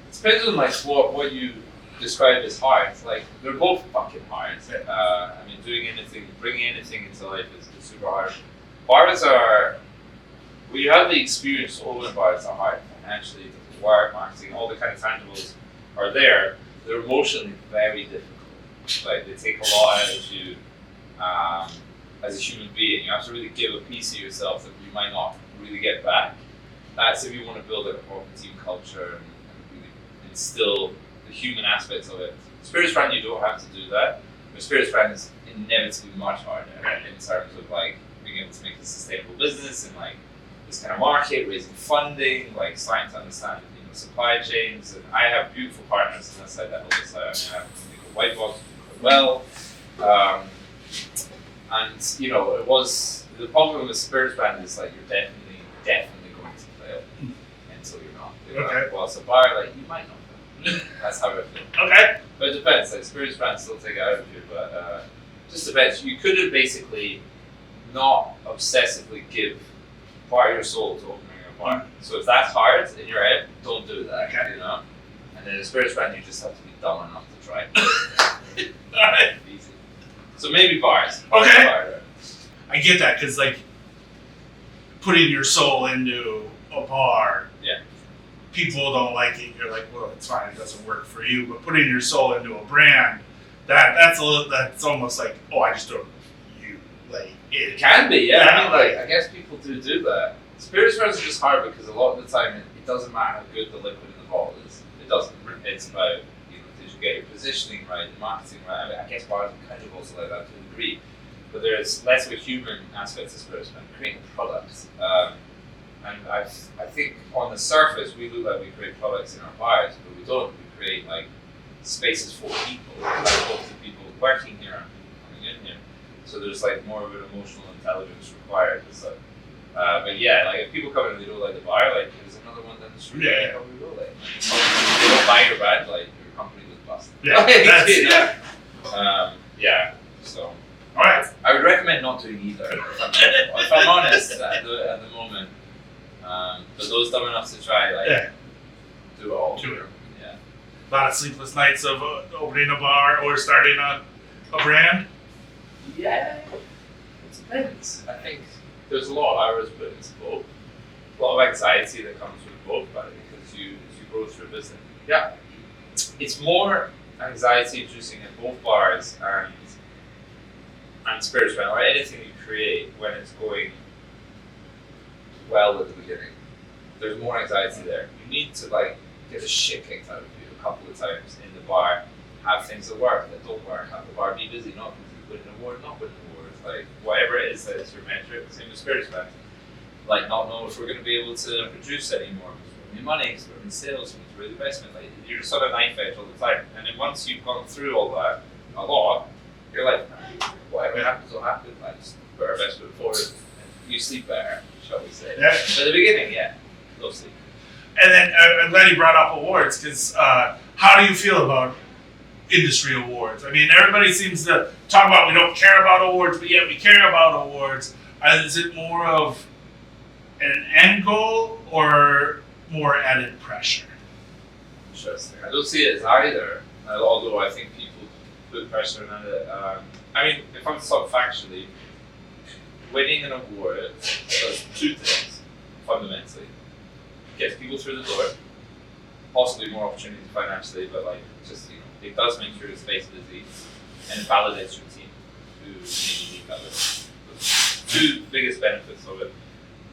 it depends on like what you describe as hard. Like, they're both fucking hard. I mean, bringing anything into life is super hard. Bars are, when you have the experience to open bars, are hard financially, the work, marketing, all the kind of tangibles are there. They're emotionally very difficult. Like, they take a lot out of you as a human being. You have to really give a piece of yourself that you might not really get back. That's if you want to build a proper team culture and really instill the human aspects of it. Spirits brand, you don't have to do that. But spirits brand is inevitably much harder in terms of like being able to make a sustainable business and like this kind of market, raising funding, like starting to understand supply chains. And I have beautiful partners on this side that help us out. I mean, I have a company called Whitebox quite well. And it was the problem with spirits brand is like you're definitely going to fail until you're not. Okay. Well, it's a bar like you might not fail. That's how I feel. Okay. But it depends. Like spirits brands still take it out of you, but just depends. You couldn't basically not obsessively give part of your soul to opening a bar. So if that's hard in your head, don't do that. Okay. And then a spirits brand, you just have to be dumb enough to try. Alright. Easy. So maybe bars. Okay. Harder. I get that because like putting your soul into a bar, Yeah. people don't like it. You're like, well, it's fine. It doesn't work for you. But putting your soul into a brand, that's almost like, oh, I just don't you like It it. can be, yeah. Yeah. I mean, like, I guess people do that. Spirits brands are just hard because a lot of the time it doesn't matter how good the liquid in the bottle is. It doesn't. It's about, did you get your positioning right, the marketing right? I mean, I guess bars are kind of also like that to a degree. But there's less of a human aspect to spirits brand, creating products. And I think on the surface we look like we create products in our bars, but we don't. We create like spaces for people, as opposed to people working here and people coming in here. So there's like more of an emotional intelligence required. It's like, but yeah, like if people come in and they don't like the bar, like there's another one down the street. Yeah. They probably will like. If they don't buy your brand, like your company was busted. Yeah, that's, You know? yeah. Yeah. So. All right. I would recommend not doing either. If I'm honest, at the moment. But those dumb enough to try, like, Yeah. do it all. Do it. Yeah. A lot of sleepless nights of opening a bar or starting a brand. Yeah. It depends. I think there's a lot of hours put into both. A lot of anxiety that comes with both, but because as you grow through business. Yeah. It's more anxiety inducing at both bars and spirits brand or anything you create when it's going well at the beginning. There's more anxiety there. You need to like get the shit kicked out of you a couple of times in the bar, have things that work, that don't work, have the bar be busy, not busy, win an award, not win an award, like whatever it is that is your metric, the same as spirits brand. Like not know if we're going to be able to produce anymore, because we're in money, because we're in sales, we're in investment, like you're sort of knife edge all the time. And then once you've gone through all that a lot, you're like, whatever happens will happen, like just put our best foot forward and you sleep better, shall we say. Yeah. But at the beginning, yeah, no sleep. And then I'm glad you brought up awards, because how do you feel about industry awards? I mean, everybody seems to talk about we don't care about awards, but yet we care about awards. Is it more of an end goal or more added pressure? Interesting. I don't see it as either, although I think people put pressure on it. I mean, if I'm to talk factually, winning an award does two things, fundamentally. Gets people through the door, possibly more opportunities financially, but like just, you know, it does make your space busy, and it validates your team who maybe need that list. Two biggest benefits of it.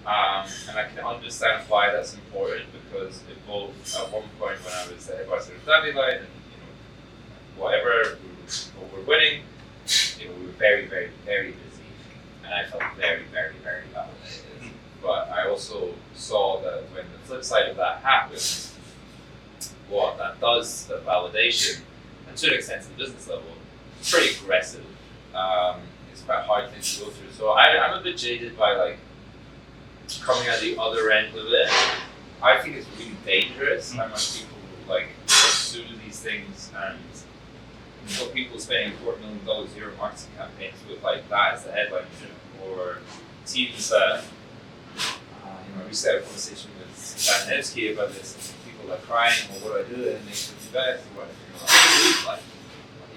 And I can understand why that's important, because it both, at one point when I was the head bartender of Dandelion, and you know, whatever we were winning, you know, we were very, very, very busy, and I felt very, very, very validated. But I also saw that when the flip side of that happens, what that does, the validation, and to an extent to the business level, it's pretty aggressive. It's quite a hard thing to go through. So I'm a bit jaded by like coming at the other end of it. I think it's really dangerous how much people like pursue these things, and you know, people spending $4 million a year on marketing campaigns with like that as the headline, or teams that. You know, I recently had a conversation with Dan Nevsky about this, and people are crying, well, what do I do to make the best, or what do like,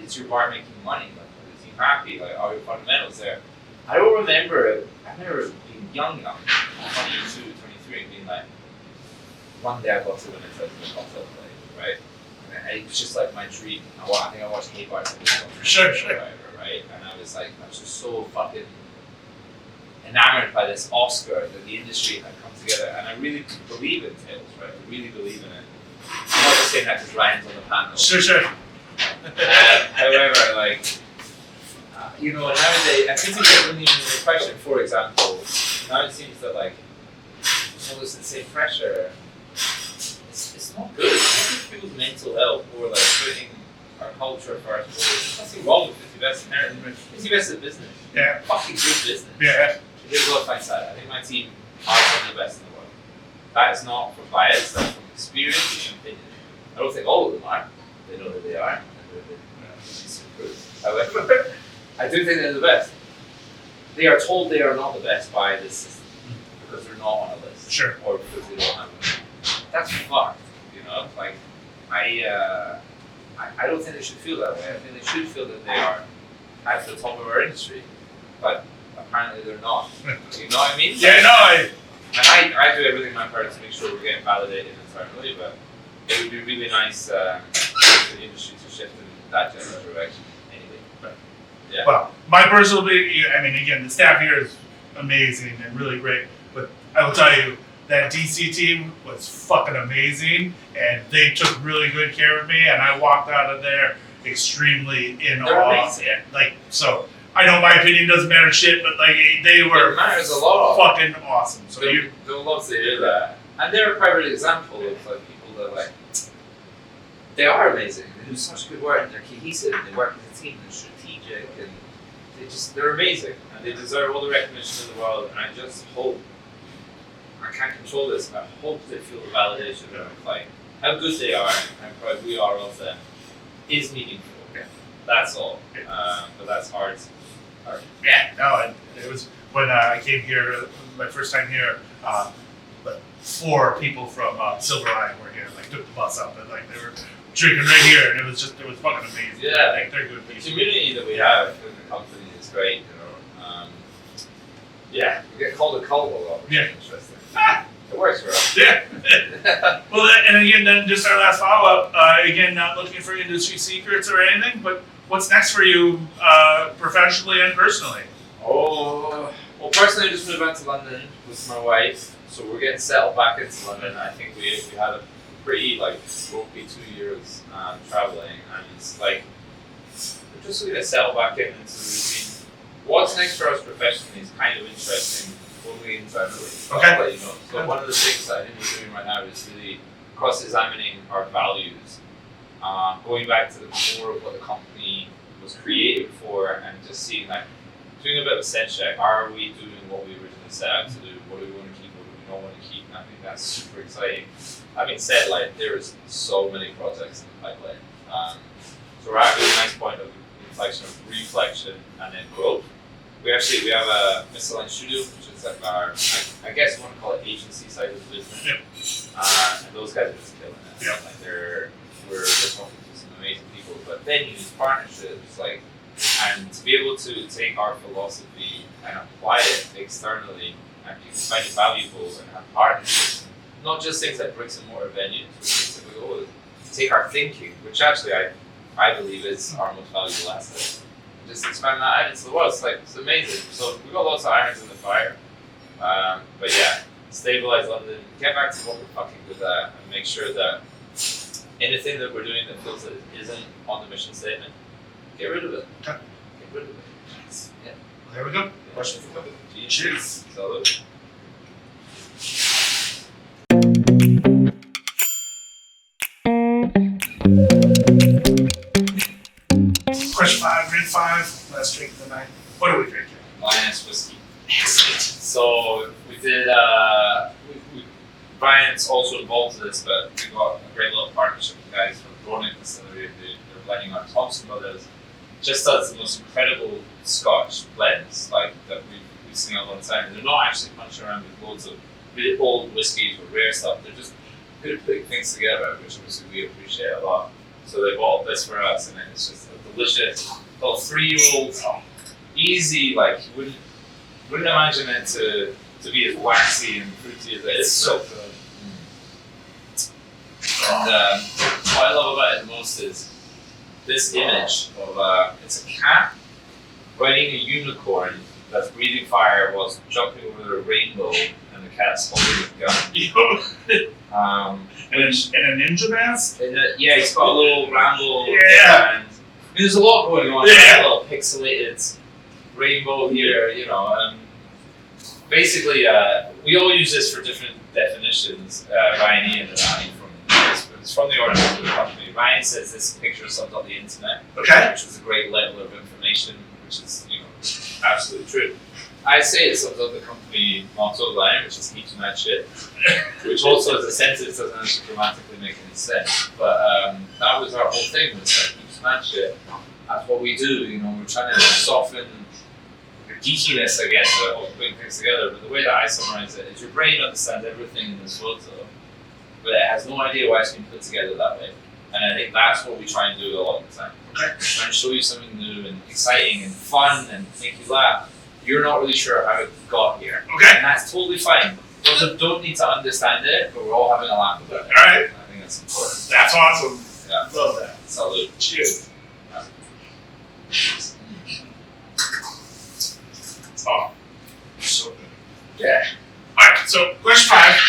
is your bar making money? Like, is he happy? Like, are your fundamentals there? I don't remember it. I remember being young, 22, 23, and being like, one day I got to win a cocktail play, right? And it was just like my dream. I think I watched Hey Bartender Do. Sure. Right? And I was just so fucking enamored by this Oscar that the industry had come together, and I really believe in sales, right? I really believe in it. I'm not just saying that because Ryan's on the panel. Sure. However, like, you know, nowadays, I think when you the question, for example, now it seems that like, you know, there's the same pressure. It's not good. It's people's mental health, or like putting our culture first. There's nothing wrong with 50 Best inherently. 50 Best at business. Yeah. Fucking good business. Yeah. Here's what I find. I think my team are some of the best in the world. That is not from bias, that's from experience and opinion. I don't think all of them are. They know that they are. And however, I do think they're the best. They are told they are not the best by this system because they're not on a list. Sure. Or because they don't have one. That's fucked. You know, like I don't think they should feel that way. I think they should feel that they are at the top of our industry. But apparently they're not. You know what I mean? Yeah, no, And I do everything in my part to make sure we're getting validated internally, but it would be really nice for the industry to shift in that general direction anyway. Right. Yeah. Well, my personal opinion, I mean, again, the staff here is amazing and really great, but I will tell you, that DC team was fucking amazing, and they took really good care of me, and I walked out of there extremely in awe. Amazing. Like, so, I know my opinion doesn't matter shit, but like, they were it matters a lot. fucking awesome. So they'll love to hear that. And they're a perfect example of like people that like, they are amazing, they do such good work, and they're cohesive, and they work as a team, they're strategic, and they're amazing, and they deserve all the recognition in the world. And I just hope, I can't control this, but I hope they feel the validation of like how good they are and how proud we are of them is meaningful. Yeah. That's all. But that's hard. Yeah, no, it was when I came here, my first time here, like 4 people from Silver Line were here, like took the bus up and like they were drinking right here, and it was fucking amazing. Yeah. Like they're good The people. community that we have in the company is great, you know. Yeah, we get called a cult a lot, which is interesting. It works for us. Yeah. Well, and again, then just our last follow-up. Again, not looking for industry secrets or anything, but what's next for you professionally and personally? Oh, well, personally, I just moved back to London with my wife, so we're getting settled back into London. I think we had a pretty ropey 2 years traveling, and it's like we're just going to settle back into the routine. What's next for us professionally is kind of interesting. Totally internally. Okay. I'll let you know. So one of the things that I think we're doing right now is really cross-examining our values, going back to the core of what the company was created for, and just seeing doing a bit of a sense check. Are we doing what we originally set out to do? What do we want to keep? What do we don't want to keep? And I think that's super exciting. Having said, there is so many projects in the pipeline. So we're at a really nice point of inflection, of reflection, and then growth. We have a Mr Lyan Studio, which is like our, I guess you want to call it agency side of the business. Yeah. And those guys are just killing it. Yeah. We're talking to some amazing people, but venues, partnerships, and to be able to take our philosophy and apply it externally and find it valuable and have partnerships, not just things like bricks and mortar venues, which typically take our thinking, which actually I believe is our most valuable asset. Just expand that out into the world. It's amazing. So we've got lots of irons in the fire. But yeah, stabilize London, get back to what we're fucking good at, and make sure that anything that we're doing that feels that it isn't on the mission statement, get rid of it. Okay. Get rid of it. Yeah. Well, there we go. Yeah. Question for you. Cheers. Salud. Question 5, grade 5, last drink of the night. What are we drinking? Lioness whiskey. Excellent. So we did. Brian's also involved in this, but we got a great little partnership with guys from Groningen Distillery. They're blending on Thompson Brothers. Just does the most incredible Scotch blends that we've seen a long time. They're not actually punching around with loads of really old whiskies or rare stuff. They're just good at putting things together, which obviously we appreciate a lot. So they bought this for us, and it's just a delicious little 3-year-old, easy. You wouldn't imagine it to be as waxy and fruity as it is. So good. And what I love about it the most is this image of it's a cat riding a unicorn that's breathing fire whilst jumping over a rainbow, and the cat's holding a gun. And a ninja mask? Yeah, he's got a little ramble. Yeah. And there's a lot going on. Yeah. A little pixelated rainbow here, basically, we all use this for different definitions. Ryan, Ian, and I it's from the origin of the company. Ryan says this picture sums up the internet, Okay. which is a great level of information, which is absolutely true. I say it sums up the company motto line, which is heaps mad shit, which also as a sentence doesn't actually grammatically make any sense. But that was our whole thing, was heaps mad shit. That's what we do, we're trying to soften the geekiness, I guess, of putting things together. But the way that I summarize it is your brain understands everything in this photo, but it has no idea why it's been put together that way. And I think that's what we try and do a lot of the time. Okay. Try and show you something new and exciting and fun and make you laugh. You're not really sure how it got here. Okay. And that's totally fine. You don't need to understand it, but we're all having a laugh about it. Alright. I think that's important. That's awesome. Yeah. Love that. Salute. Cheers. Oh, so good. Yeah. Alright, so question 5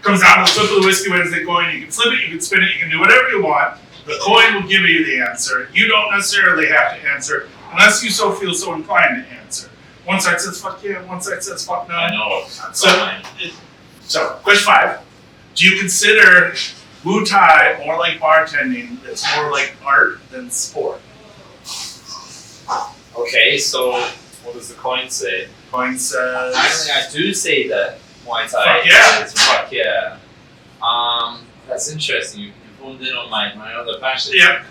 comes down to the flip of the whiskey Wednesday coin. You can flip it, you can spin it, you can do whatever you want. The coin will give you the answer. You don't necessarily have to answer unless you feel so inclined to answer. One side says fuck yeah, one side says fuck no. I know. So, question 5. Do you consider Muay Thai more like bartending that's more like art than sport? Okay, Okay, so what does the coin say? Coin says. Actually, I do say that Muay Thai Fuck yeah. is fuck yeah. That's interesting. You honed in on my other passion. Yeah.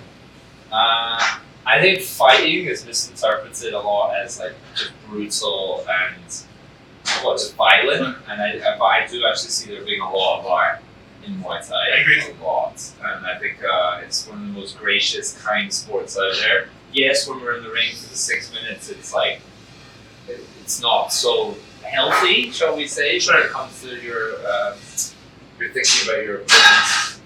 I think fighting is misinterpreted a lot as like just brutal and just violent, and but I do actually see there being a lot of art in Muay Thai. I agree. A lot, and I think it's one of the most gracious, kind sports out there. Yes, when we're in the ring for the 6 minutes, it's like it's not so healthy, shall we say, when it comes to you're thinking about your opponent's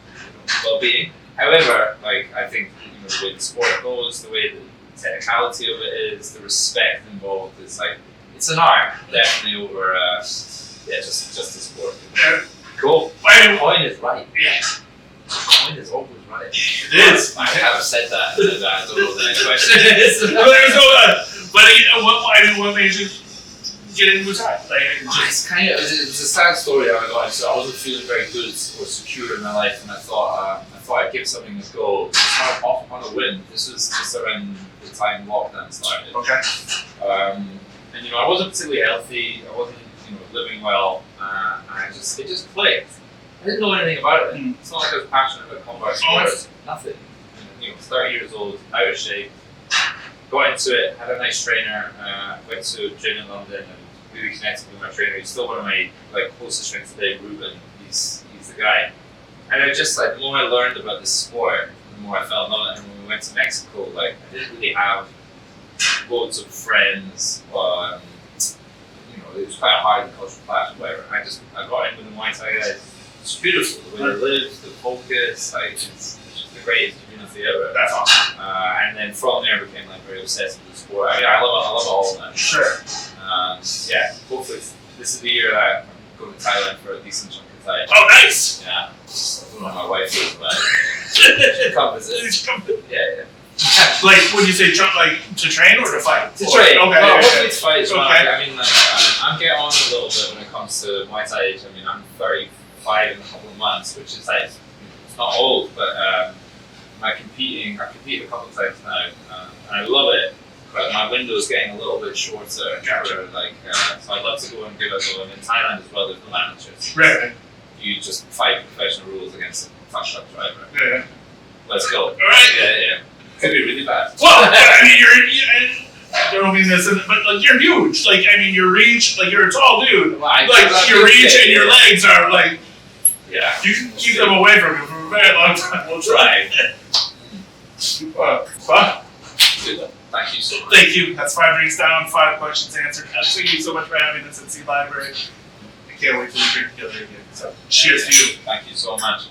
well-being. However, like I think the way the sport goes, the way the technicality of it is, the respect involved, it's like it's an art, definitely over just a sport. Yeah. Cool. The coin is right. Yeah. The coin is always right. It is. I have said that. I don't know what the next question is. What made you get into Muay Thai? It's a sad story how I got into it. I wasn't feeling very good or secure in my life, and I thought I'd give something a go. I started off on a whim. This was just around the time lockdown started. Okay. And I wasn't particularly healthy. I wasn't living well, and it just clicked. I didn't know anything about it. It's not like I was passionate about combat sports. Nothing. 30 years old, out of shape. Got into it, had a nice trainer, went to a gym in London and really connected with my trainer. He's still one of my closest friends today, Ruben. He's the guy. And I just the more I learned about this sport, the more I fell in love with it. And when we went to Mexico, I didn't really have loads of friends. It was quite a hard cultural clash, whatever. I got in with the Muay Thai guys. It's beautiful, the way they live, the focus, it's just the greatest community ever. That's awesome. And then from there I became very obsessed with the sport. I love it all of that. Sure. Hopefully this is the year that I'm going to Thailand for a decent chunk of time. Oh, nice! Yeah. I don't know how my wife is, but she come visit. Yeah. When you say to train or to fight? To train. Okay. Well, hopefully to fight as well. Okay. I'm getting on a little bit when it comes to Muay Thai age. I'm 35 in a couple of months, which is it's not old, but I've competed a couple of times now, and I love it. But my window is getting a little bit shorter. Gotcha. So I'd love to go and give it a go. And in Thailand as well, there's no amateurs. Right. You just fight professional rules against a truck driver. Yeah. Let's go. All right. Yeah. Could be really bad. Well, I don't mean this, but you're huge. Your reach, you're a tall dude. Well, your reach and your legs are yeah. You can keep them away from you for a very long time. We'll try. Thank you so much. Thank you. That's 5 drinks down, 5 questions answered. Thank you so much for having us at Seed Library. I can't wait till we drink together again. So, cheers to you. Thank you so much.